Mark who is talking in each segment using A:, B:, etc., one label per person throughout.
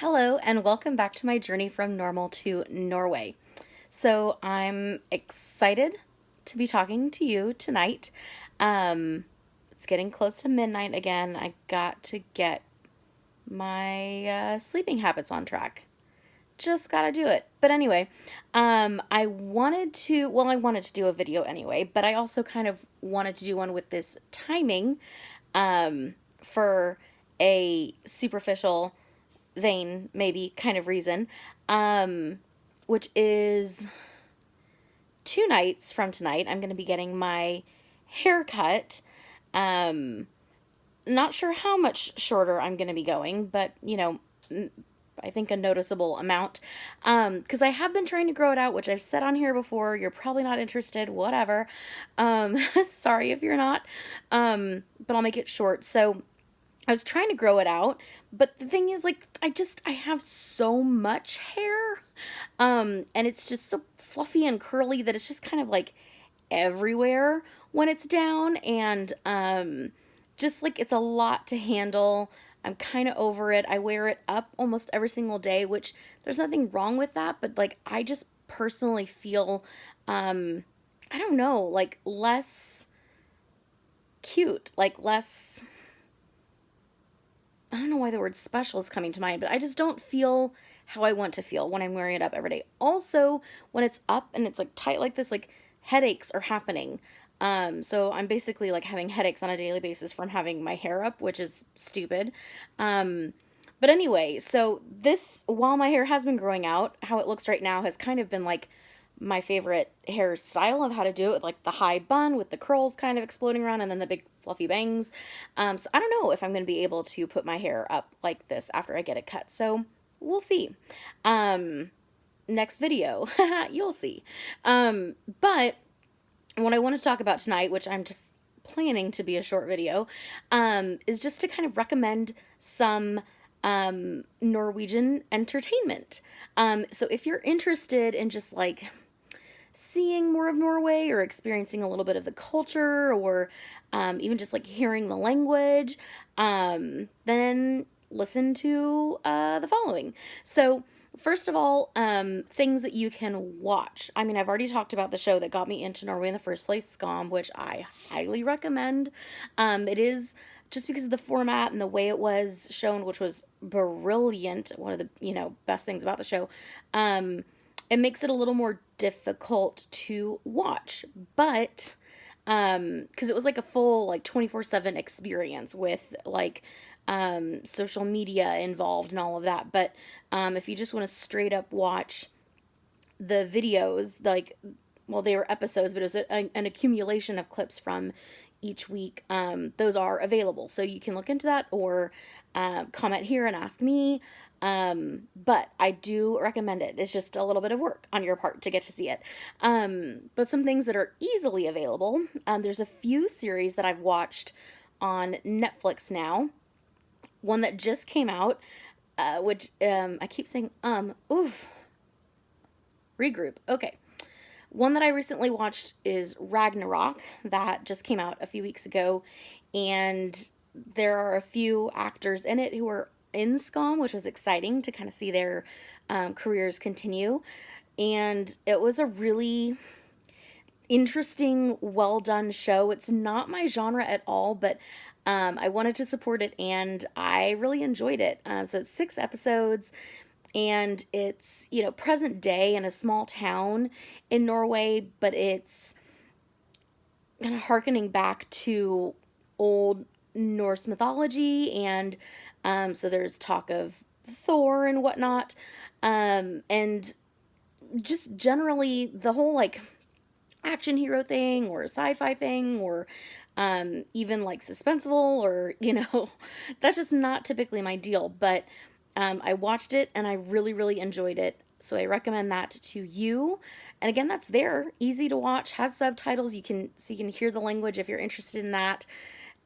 A: Hello, and welcome back to my journey from normal to Norway. So, I'm excited to be talking to you tonight. Um, it's getting close to midnight again. I got to get my sleeping habits on track. Just gotta do it. But anyway, I wanted to do a video anyway, but I also kind of wanted to do one with this timing for a superficial vein, maybe kind of reason, um, which is 2 nights from tonight. I'm going to be getting my hair cut. Um, Not sure how much shorter I'm going to be going, but I think a noticeable amount. Because I have been trying to grow it out, which I've said on here before. You're probably not interested, whatever. Sorry if you're not. But I'll make it short. So I was trying to grow it out, but the thing is, like, I have so much hair, and it's just so fluffy and curly that it's just kind of like everywhere when it's down, and just like it's a lot to handle. I'm kind of over it. I wear it up almost every single day, which there's nothing wrong with that, but like I just personally feel, I don't know, like less cute, like less. I don't know why the word special is coming to mind, but I just don't feel how I want to feel when I'm wearing it up every day. Also, when it's up and it's like tight like this, like headaches are happening. So I'm basically like having headaches on a daily basis from having my hair up, which is stupid. Um, but anyway, so this, while my hair has been growing out, how it looks right now has kind of been like my favorite hairstyle of how to do it, with like the high bun with the curls kind of exploding around and then the big fluffy bangs. So I don't know if I'm going to be able to put my hair up like this after I get it cut. So we'll see. Um, Next video, you'll see. But what I want to talk about tonight, which I'm just planning to be a short video, is just to kind of recommend some Norwegian entertainment. So if you're interested in just like seeing more of Norway or experiencing a little bit of the culture or even just like hearing the language, then listen to the following. So, first of all, things that you can watch. I mean, I've already talked about the show that got me into Norway in the first place, Skam, which I highly recommend. It is just because of the format and the way it was shown, which was brilliant. One of the best things about the show. It makes it a little more difficult to watch, but because it was like a full like 24/7 experience with like social media involved and all of that. But if you just want to straight up watch the videos, like, well, they were episodes, but it was an accumulation of clips from each week. Those are available, so you can look into that or comment here and ask me. But I do recommend it. It's just a little bit of work on your part to get to see it. But some things that are easily available. There's a few series that I've watched on Netflix now. One that just came out, which I keep saying oof, regroup. Okay. One that I recently watched is Ragnarok, that just came out a few weeks ago, and there are a few actors in it who are in Skam, which was exciting to kind of see their careers continue. And it was a really interesting, well done show. It's not my genre at all, but I wanted to support it and I really enjoyed it. So it's 6 episodes and it's, present day in a small town in Norway, but it's kind of harkening back to old Norse mythology, and so there's talk of Thor and whatnot, and just generally the whole like action hero thing or sci-fi thing or even like suspenseful or that's just not typically my deal, but I watched it and I really really enjoyed it, so I recommend that to you. And again, that's there, easy to watch, has subtitles, you can hear the language if you're interested in that.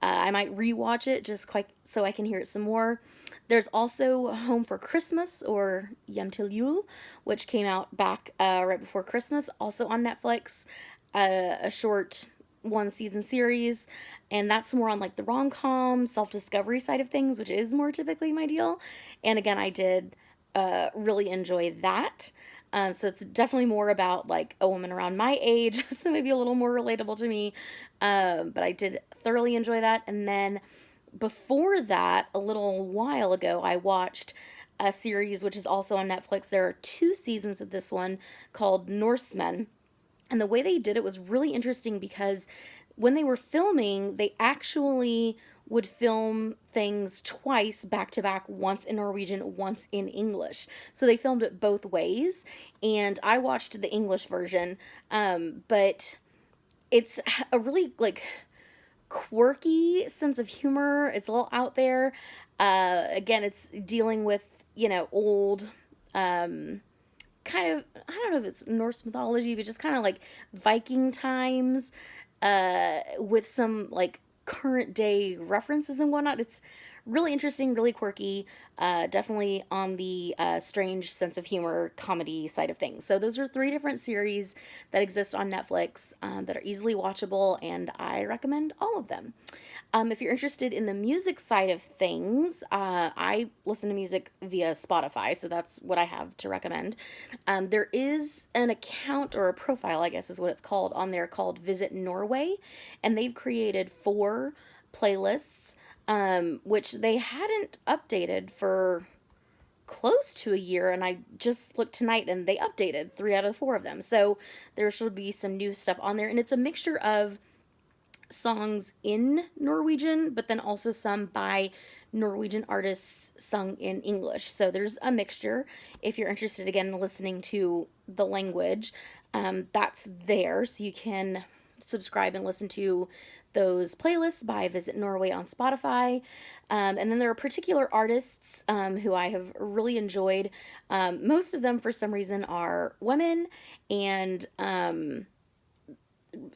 A: I might rewatch it just quite so I can hear it some more. There's also Home for Christmas, or Hjem til Jul, which came out back right before Christmas, also on Netflix. A short one season series, and that's more on like the rom-com self-discovery side of things, which is more typically my deal. And again, I did really enjoy that. So it's definitely more about like a woman around my age, so maybe a little more relatable to me. But I did thoroughly enjoy that. And then before that, a little while ago, I watched a series which is also on Netflix. There are two seasons of this one called Norsemen. And the way they did it was really interesting because when they were filming, they actually would film things twice back to back, once in Norwegian, once in English. So they filmed it both ways. And I watched the English version, but it's a really like quirky sense of humor. It's a little out there. Again, it's dealing with, old, kind of, I don't know if it's Norse mythology, but just kind of like Viking times, with some like current day references and whatnot. It's really interesting, really quirky, definitely on the strange sense of humor comedy side of things. So those are three different series that exist on Netflix, that are easily watchable, and I recommend all of them. If you're interested in the music side of things, I listen to music via Spotify, so that's what I have to recommend. There is an account, or a profile, I guess is what it's called, on there, called Visit Norway, and they've created 4 playlists, which they hadn't updated for close to a year, and I just looked tonight and they updated 3 out of 4 of them. So there should be some new stuff on there, and it's a mixture of songs in Norwegian, but then also some by Norwegian artists sung in English. So there's a mixture. If you're interested, again, in listening to the language, that's there. So you can subscribe and listen to those playlists by Visit Norway on Spotify. And then there are particular artists, who I have really enjoyed. Most of them, for some reason, are women, and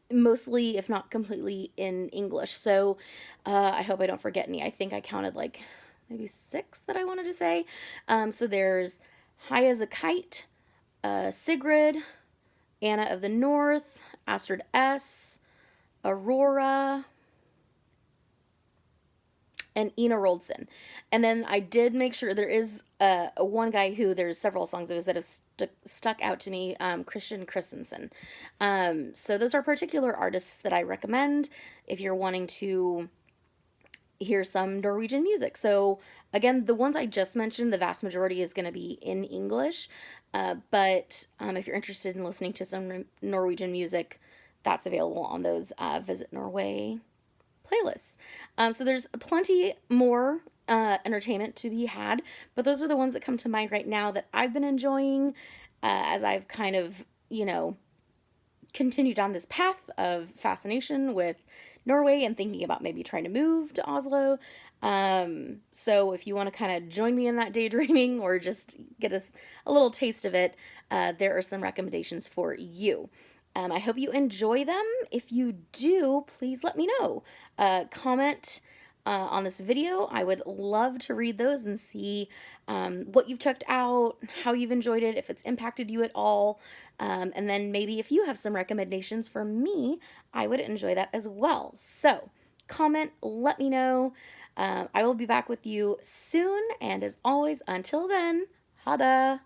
A: mostly, if not completely, in English. So I hope I don't forget any. I think I counted like maybe 6 that I wanted to say. So there's High as a Kite, Sigrid, Anna of the North, Astrid S., Aurora, and Ina Roldson. And then I did make sure there is a one guy who there's several songs of his that have stuck out to me, Christian Christensen. So those are particular artists that I recommend if you're wanting to hear some Norwegian music. So again, the ones I just mentioned, the vast majority is going to be in English. But if you're interested in listening to some Norwegian music, that's available on those Visit Norway playlists. So there's plenty more entertainment to be had, but those are the ones that come to mind right now that I've been enjoying, as I've kind of, continued on this path of fascination with Norway and thinking about maybe trying to move to Oslo. So if you want to kind of join me in that daydreaming, or just get a little taste of it, there are some recommendations for you. I hope you enjoy them. If you do, please let me know. Comment on this video. I would love to read those and see what you've checked out, how you've enjoyed it, if it's impacted you at all. And then maybe if you have some recommendations for me, I would enjoy that as well. So comment, let me know. I will be back with you soon. And as always, until then, ha da!